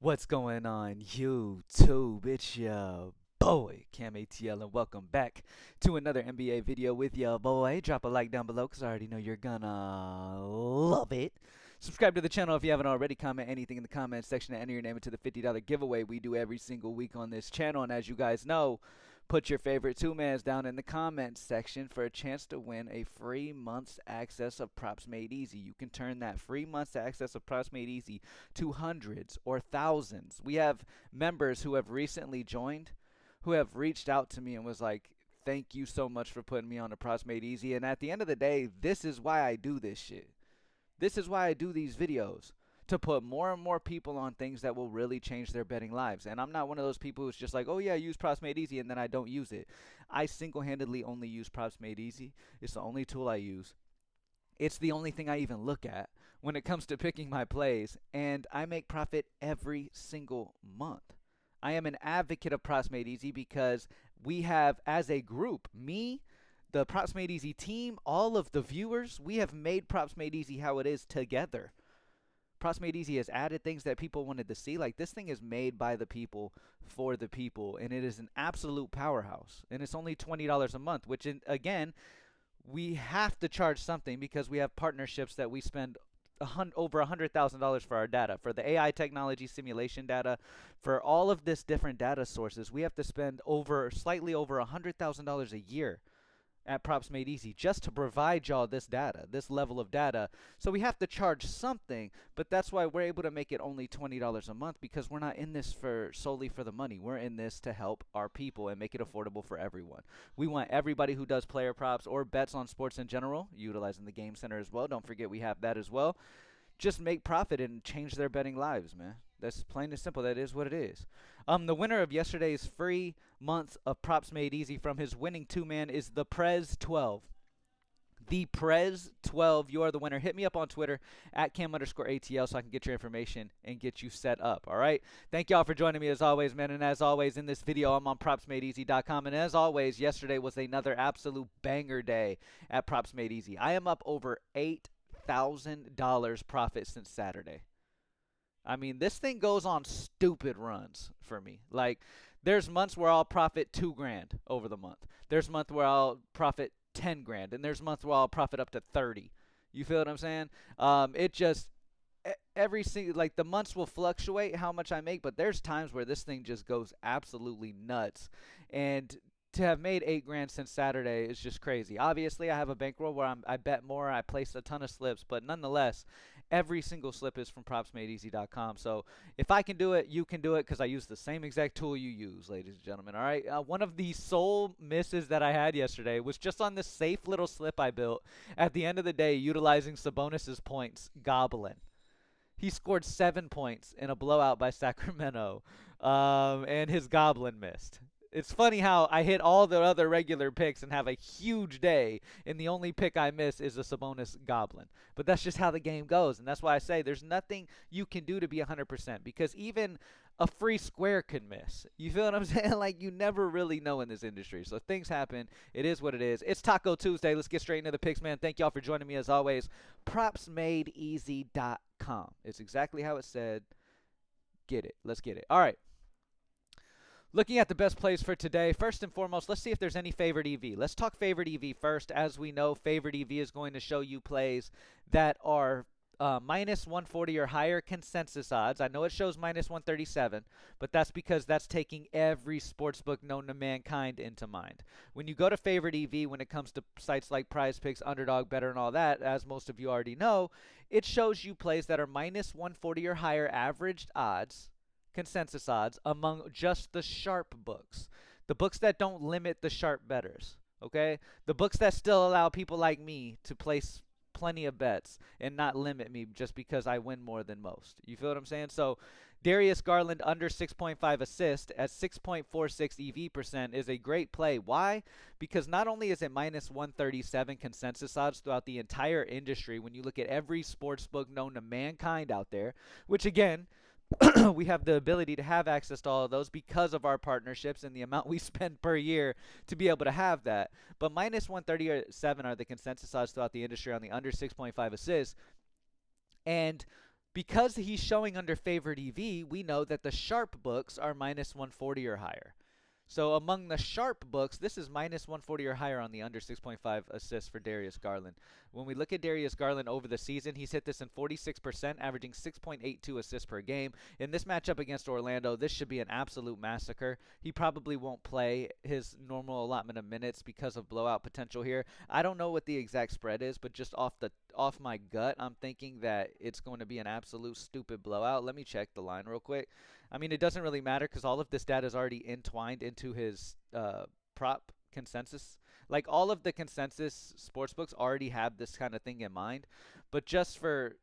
What's going on, YouTube? It's your boy, Cam ATL, and welcome back to another NBA video with your boy. Drop a like down below because I already know you're gonna love it. Subscribe to the channel if you haven't already. Comment anything in the comment section and enter your name into the $50 giveaway we do every single week on this channel. And as you guys know, put your favorite two-mans down in the comments section for a chance to win a free month's access of Props Made Easy. You can turn that free month's access of Props Made Easy to hundreds or thousands. We have members who have recently joined who have reached out to me and was like, thank you so much for putting me on the Props Made Easy. And at the end of the day, this is why I do this shit. This is why I do these videos, to put more and more people on things that will really change their betting lives. And I'm not one of those people who's just like, oh yeah, use Props Made Easy, and then I don't use it. I single-handedly only use Props Made Easy. It's the only tool I use. It's the only thing I even look at when it comes to picking my plays, and I make profit every single month. I am an advocate of Props Made Easy because we have, as a group, me, the Props Made Easy team, all of the viewers, we have made Props Made Easy how it is together. Props Made Easy has added things that people wanted to see. Like, this thing is made by the people for the people, and it is an absolute powerhouse. And it's only $20 a month, which, again, we have to charge something because we have partnerships that we spend over $100,000 for our data, for the AI technology simulation data, for all of this different data sources. We have to spend slightly over $100,000 a year at Props Made Easy just to provide y'all this data, this level of data. So we have to charge something, but that's why we're able to make it only $20 a month, because we're not in this solely for the money. We're in this to help our people and make it affordable for everyone. We want everybody who does player props or bets on sports in general, utilizing the Game Center as well. Don't forget we have that as well. Just make profit and change their betting lives, man. That's plain and simple. That is what it is. The winner of yesterday's free month of Props Made Easy from his winning two-man is the Prez 12. The Prez 12, you are the winner. Hit me up on Twitter at Cam_ATL so I can get your information and get you set up. All right. Thank y'all for joining me as always, man. And as always, in this video, I'm on PropsMadeEasy.com. And as always, yesterday was another absolute banger day at Props Made Easy. I am up over $8,000 profit since Saturday. I mean, this thing goes on stupid runs for me. Like, there's months where I'll profit 2 grand over the month. There's month where I'll profit 10 grand, and there's months where I'll profit up to 30. You feel what I'm saying? It just every single, like, the months will fluctuate how much I make, but there's times where this thing just goes absolutely nuts. And to have made 8 grand since Saturday is just crazy. Obviously, I have a bankroll where I bet more. I place a ton of slips, but nonetheless, every single slip is from PropsMadeEasy.com. So if I can do it, you can do it, because I use the same exact tool you use, ladies and gentlemen. All right. One of the sole misses that I had yesterday was just on this safe little slip I built at the end of the day, utilizing Sabonis's points, Goblin. He scored 7 points in a blowout by Sacramento, and his Goblin missed. It's funny how I hit all the other regular picks and have a huge day, and the only pick I miss is a Sabonis Goblin. But that's just how the game goes, and that's why I say there's nothing you can do to be 100%, because even a free square can miss. You feel what I'm saying? Like, you never really know in this industry. So things happen. It is what it is. It's Taco Tuesday. Let's get straight into the picks, man. Thank y'all for joining me as always. PropsMadeEasy.com. It's exactly how it said. Get it. Let's get it. All right. Looking at the best plays for today, first and foremost, let's see if there's any favorite EV. Let's talk favorite EV first. As we know, favorite EV is going to show you plays that are minus 140 or higher consensus odds. I know it shows minus 137, but that's because that's taking every sportsbook known to mankind into mind. When you go to favorite EV, when it comes to sites like Prizepicks, Underdog, BETR, and all that, as most of you already know, it shows you plays that are minus 140 or higher averaged odds, consensus odds, among just the sharp books, the books that don't limit the sharp bettors. Okay, the books that still allow people like me to place plenty of bets and not limit me just because I win more than most. You feel what I'm saying? So Darius Garland under 6.5 assist at 6.46 EV percent is a great play. Why? Because not only is it minus 137 consensus odds throughout the entire industry, when you look at every sports book known to mankind out there, which again, we have the ability to have access to all of those because of our partnerships and the amount we spend per year to be able to have that. But minus 137 are the consensus odds throughout the industry on the under 6.5 assists. And Because he's showing under favored EV, we know that the sharp books are minus 140 or higher. So among the sharp books, this is minus 140 or higher on the under 6.5 assists for Darius Garland. When we look at Darius Garland over the season, he's hit this in 46%, averaging 6.82 assists per game. In this matchup against Orlando, this should be an absolute massacre. He probably won't play his normal allotment of minutes because of blowout potential here. I don't know what the exact spread is, but just off my gut, I'm thinking that it's going to be an absolute stupid blowout. Let me check the line real quick. I mean, it doesn't really matter because all of this data is already entwined into his prop consensus. Like, all of the consensus sportsbooks already have this kind of thing in mind. But just for,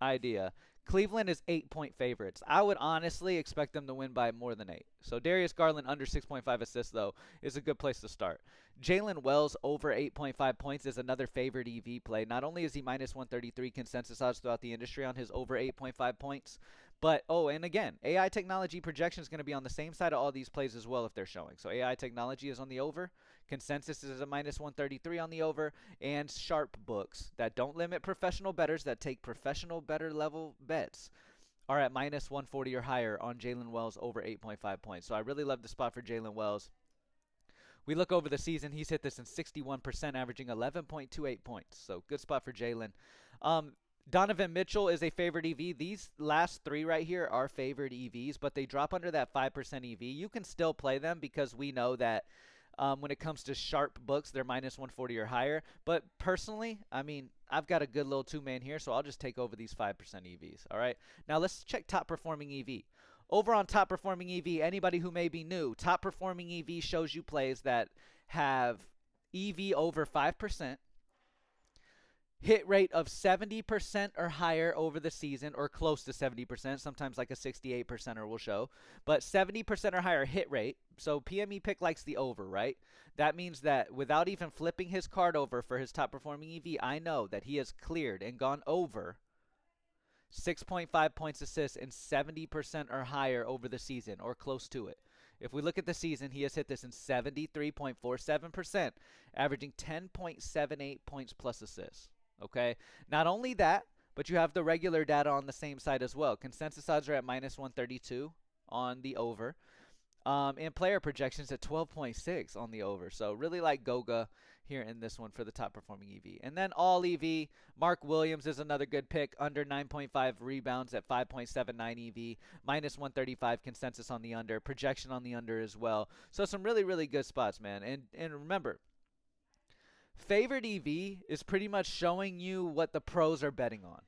idea, Cleveland is 8-point favorites. I would honestly expect them to win by more than 8. So Darius Garland under 6.5 assists, though, is a good place to start. Jalen Wells over 8.5 points is another favored EV play. Not only is he minus 133 consensus odds throughout the industry on his over 8.5 points, but, and again, AI technology projection is going to be on the same side of all these plays as well if they're showing. So AI technology is on the over. Consensus is a minus 133 on the over. And sharp books that don't limit professional bettors, that take professional better level bets, are at minus 140 or higher on Jalen Wells over 8.5 points. So I really love the spot for Jalen Wells. We look over the season, he's hit this in 61%, averaging 11.28 points. So good spot for Jalen. Donovan Mitchell is a favored EV. These last three right here are favored EVs, but they drop under that 5% EV. You can still play them because we know that when it comes to sharp books, they're minus 140 or higher. But personally, I mean, I've got a good little two-man here, so I'll just take over these 5% EVs. All right. Now let's check top performing EV. Over on top performing EV, anybody who may be new, top performing EV shows you plays that have EV over 5%. Hit rate of 70% or higher over the season, or close to 70%. Sometimes like a 68%er will show. But 70% or higher hit rate. So PME Pick likes the over, right? That means that without even flipping his card over for his top performing EV, I know that he has cleared and gone over 6.5 points assists and 70% or higher over the season, or close to it. If we look at the season, he has hit this in 73.47%, averaging 10.78 points plus assists. Okay, not only that, but you have the regular data on the same side as well. Consensus odds are at minus 132 on the over, and player projections at 12.6 on the over. So really like Goga here in this one for the top performing EV. And then all EV, Mark Williams is another good pick, under 9.5 rebounds at 5.79 EV, minus 135 consensus on the under, projection on the under as well. So some really, really good spots, man. And remember, favored EV is pretty much showing you what the pros are betting on.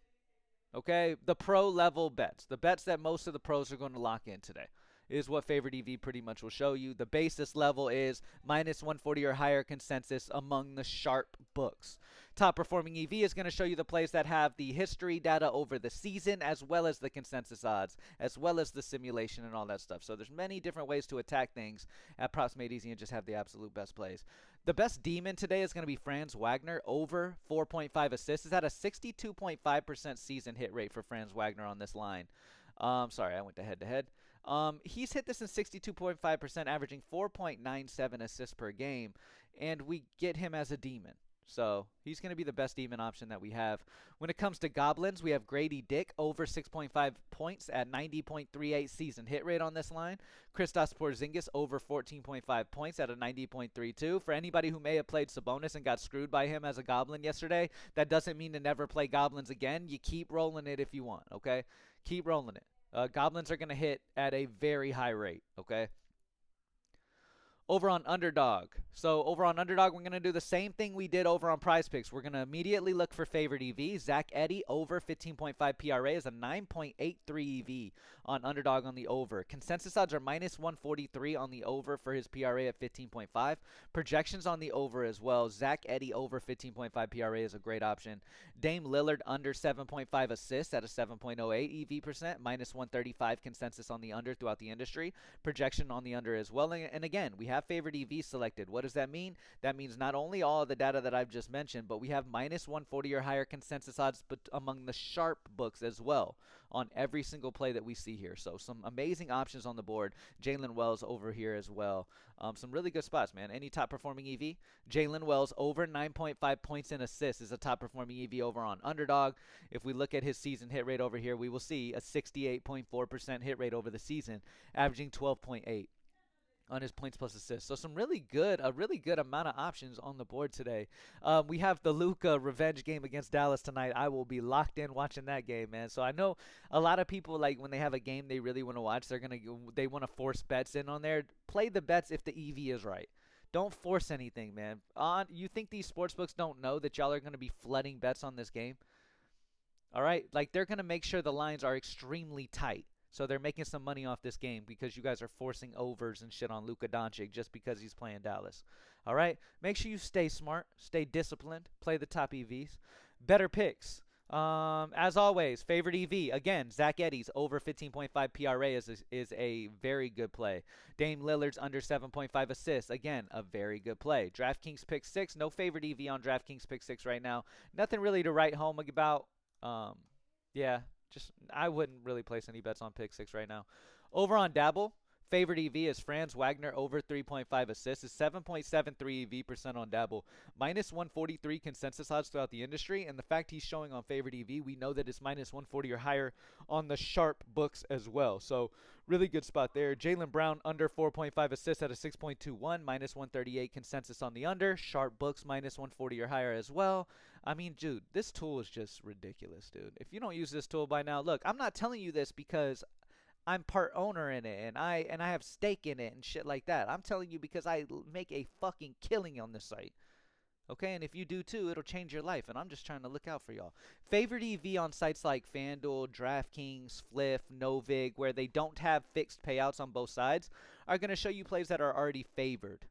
Okay? The pro level bets. The bets that most of the pros are going to lock in today is what favored EV pretty much will show you. The basis level is minus 140 or higher consensus among the sharp books. Top performing EV is going to show you the plays that have the history data over the season, as well as the consensus odds, as well as the simulation and all that stuff. So there's many different ways to attack things at Props Made Easy and just have the absolute best plays. The best demon today is going to be Franz Wagner, over 4.5 assists. Is at a 62.5% season hit rate for Franz Wagner on this line. Sorry, I went to head-to-head. He's hit this in 62.5%, averaging 4.97 assists per game, and we get him as a demon. So he's going to be the best demon option that we have. When it comes to goblins, we have Grady Dick, over 6.5 points at 90.38 season hit rate on this line. Kristaps Porzingis, over 14.5 points at a 90.32. For anybody who may have played Sabonis and got screwed by him as a goblin yesterday, that doesn't mean to never play goblins again. You keep rolling it if you want, okay? Keep rolling it. Goblins are going to hit at a very high rate, okay? Over on Underdog. So over on Underdog, we're going to do the same thing we did over on Prizepicks. We're going to immediately look for favored EV. Zach Edey, over 15.5 PRA, is a 9.83 EV on Underdog on the over. Consensus odds are minus 143 on the over for his PRA at 15.5. Projections on the over as well. Zach Edey, over 15.5 PRA, is a great option. Dame Lillard, under 7.5 assists at a 7.08 EV percent, minus 135 consensus on the under throughout the industry. Projection on the under as well. And again, we have favored EV selected. What does that mean? That means not only all of the data that I've just mentioned, but we have minus 140 or higher consensus odds but among the sharp books as well on every single play that we see here. So some amazing options on the board. Jalen Wells over here as well. Some really good spots, man. Any top performing EV? Jalen Wells over 9.5 points and assists is a top performing EV over on Underdog. If we look at his season hit rate over here, we will see a 68.4% hit rate over the season, averaging 12.8 on his points plus assists. So a really good amount of options on the board today. We have the Luka revenge game against Dallas tonight. I will be locked in watching that game, man. So I know a lot of people, like, when they have a game they really want to watch, they want to force bets in on there. Play the bets if the EV is right. Don't force anything, man. You think these sportsbooks don't know that y'all are going to be flooding bets on this game? All right? Like, they're going to make sure the lines are extremely tight. So they're making some money off this game because you guys are forcing overs and shit on Luka Doncic just because he's playing Dallas. All right? Make sure you stay smart, stay disciplined, play the top EVs. Better picks. As always, favorite EV. Again, Zach Edey's over 15.5 PRA is a very good play. Dame Lillard's under 7.5 assists. Again, a very good play. DraftKings pick 6. No favorite EV on DraftKings pick 6 right now. Nothing really to write home about. Yeah. I wouldn't really place any bets on pick 6 right now. Over on Dabble, favorite EV is Franz Wagner over 3.5 assists. Is 7.73 EV percent on Dabble. Minus 143 consensus odds throughout the industry. And the fact he's showing on favorite EV, we know that it's minus 140 or higher on the sharp books as well. So really good spot there. Jaylen Brown under 4.5 assists at a 6.21. Minus 138 consensus on the under. Sharp books minus 140 or higher as well. I mean, dude, this tool is just ridiculous, dude. If you don't use this tool by now, look, I'm not telling you this because I'm part owner in it and I have stake in it and shit like that. I'm telling you because I make a fucking killing on this site. Okay, and if you do too, it'll change your life, and I'm just trying to look out for y'all. Favorite EV on sites like FanDuel, DraftKings, Fliff, Novig, where they don't have fixed payouts on both sides, are going to show you plays that are already favored.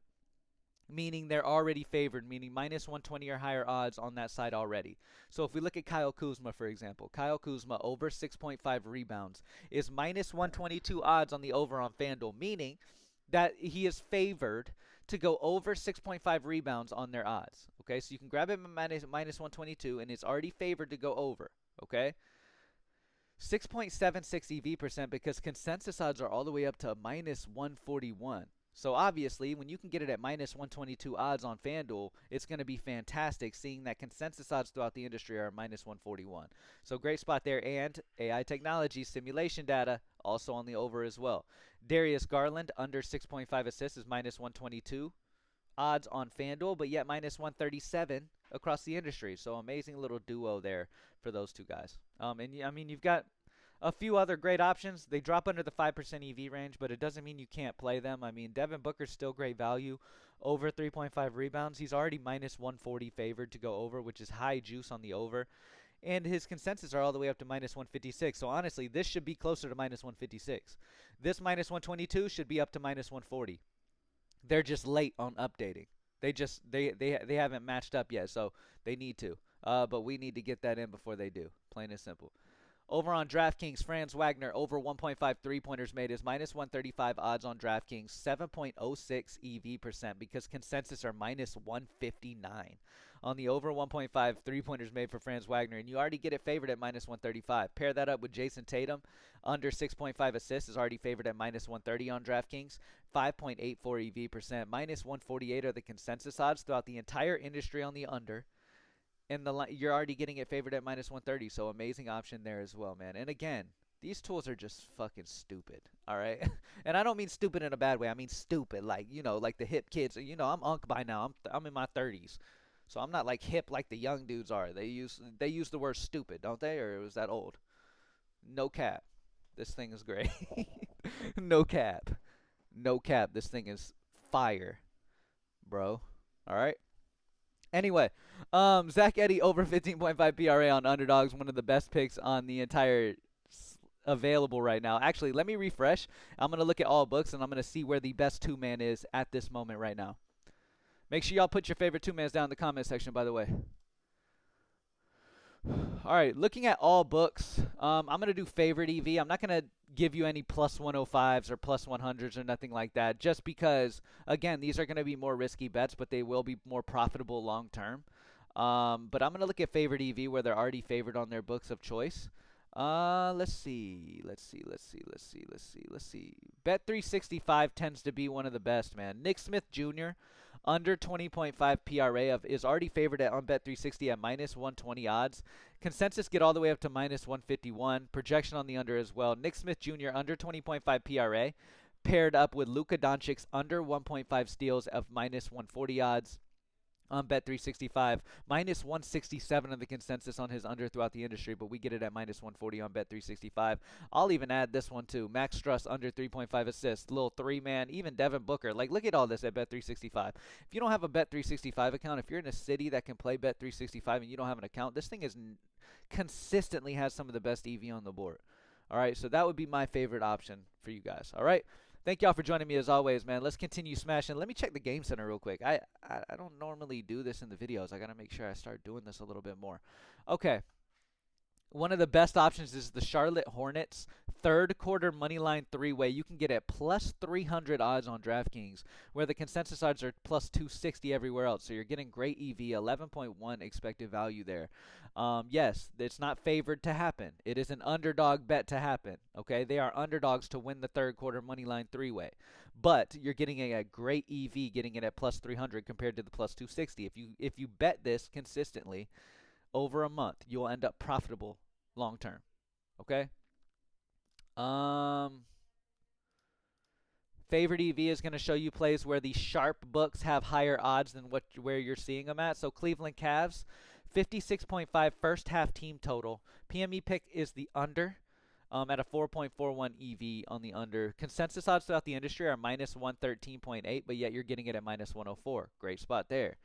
Meaning they're already favored, meaning minus 120 or higher odds on that side already. So if we look at Kyle Kuzma, for example, Kyle Kuzma over 6.5 rebounds is minus 122 odds on the over on FanDuel, meaning that he is favored to go over 6.5 rebounds on their odds. Okay, so you can grab him at minus 122, and it's already favored to go over. Okay, 6.76 EV percent because consensus odds are all the way up to minus 141. So obviously, when you can get it at minus 122 odds on FanDuel, it's going to be fantastic seeing that consensus odds throughout the industry are minus 141. So great spot there. And AI technology simulation data also on the over as well. Darius Garland under 6.5 assists is minus 122 odds on FanDuel, but yet minus 137 across the industry. So amazing little duo there for those two guys. And I mean, you've got a few other great options. They drop under the 5% EV range, but it doesn't mean you can't play them. I mean, Devin Booker's still great value. Over 3.5 rebounds. He's already minus 140 favored to go over, which is high juice on the over. And his consensus are all the way up to minus 156. So honestly, this should be closer to minus 156. This minus 122 should be up to minus 140. They're just late on updating. They haven't matched up yet, so they need to. But we need to get that in before they do. Plain and simple. Over on DraftKings, Franz Wagner over 1.5 three-pointers made is minus 135 odds on DraftKings, 7.06 EV percent because consensus are minus 159 on the over 1.5 three-pointers made for Franz Wagner, and you already get it favored at minus 135. Pair that up with Jason Tatum, under 6.5 assists is already favored at minus 130 on DraftKings, 5.84 EV percent, minus 148 are the consensus odds throughout the entire industry on the under. And you're already getting it favored at minus 130, so amazing option there as well, man. And again, these tools are just fucking stupid, all right? And I don't mean stupid in a bad way. I mean stupid, like, you know, like the hip kids. You know, I'm unk by now. I'm in my 30s, so I'm not like hip like the young dudes are. They use the word stupid, don't they? Or was that old? No cap. This thing is great. No cap. No cap. This thing is fire, bro. All right? Anyway, Zach Edey over 15.5 PRA on Underdogs, one of the best picks on the entire available right now. Actually, let me refresh. I'm going to look at all books, and I'm going to see where the best two-man is at this moment right now. Make sure y'all put your favorite two-mans down in the comment section, by the way. All right, looking at all books, I'm going to do favorite EV. I'm not going to give you any plus 105s or plus 100s or nothing like that, just because, again, these are going to be more risky bets, but they will be more profitable long term. But I'm going to look at favorite EV where they're already favored on their books of choice. Let's see. Bet365 tends to be one of the best, man. Nick Smith Jr. under 20.5 PRA is already favored on Bet360 at minus 120 odds. Consensus get all the way up to minus 151. Projection on the under as well. Nick Smith Jr. under 20.5 PRA paired up with Luka Doncic's under 1.5 steals of minus 140 odds on Bet365. Minus 167 of the consensus on his under throughout the industry, but we get it at minus 140 on Bet365. I'll even add this one too. Max Struss under 3.5 assists. Little three-man. Even Devin Booker. Like, look at all this at Bet365. If you don't have a Bet365 account, if you're in a city that can play Bet365 and you don't have an account, this thing is consistently has some of the best EV on the board. All right, so that would be my favorite option for you guys. All right. Thank y'all for joining me as always, man. Let's continue smashing. Let me check the game center real quick. I don't normally do this in the videos. I got to make sure I start doing this a little bit more. Okay. One of the best options is the Charlotte Hornets third quarter money line three-way. You can get at plus 300 odds on DraftKings, where the consensus odds are plus 260 everywhere else. So you're getting great EV, 11.1 expected value there. Yes, it's not favored to happen. It is an underdog bet to happen. Okay, they are underdogs to win the third quarter money line three-way. But you're getting a great EV, getting it at plus 300 compared to the plus 260. If you bet this consistently over a month, you'll end up profitable long term. Okay? Favorite EV is going to show you plays where the sharp books have higher odds than where you're seeing them at. So Cleveland Cavs, 56.5 first half team total. PME pick is the under at a 4.41 EV on the under. Consensus odds throughout the industry are minus 113.8, but yet you're getting it at minus 104. Great spot there.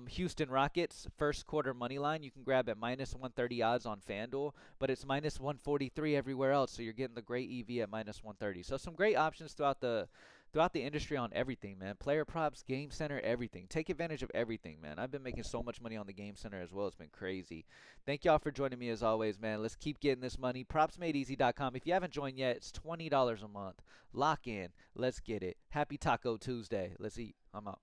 Houston Rockets, first quarter money line, you can grab at minus 130 odds on FanDuel, but it's minus 143 everywhere else, so you're getting the great EV at minus 130. So some great options throughout the industry on everything, man. Player props, game center, everything. Take advantage of everything, man. I've been making so much money on the game center as well. It's been crazy. Thank y'all for joining me as always, man. Let's keep getting this money. PropsMadeEasy.com. If you haven't joined yet, it's $20 a month. Lock in. Let's get it. Happy Taco Tuesday. Let's eat. I'm out.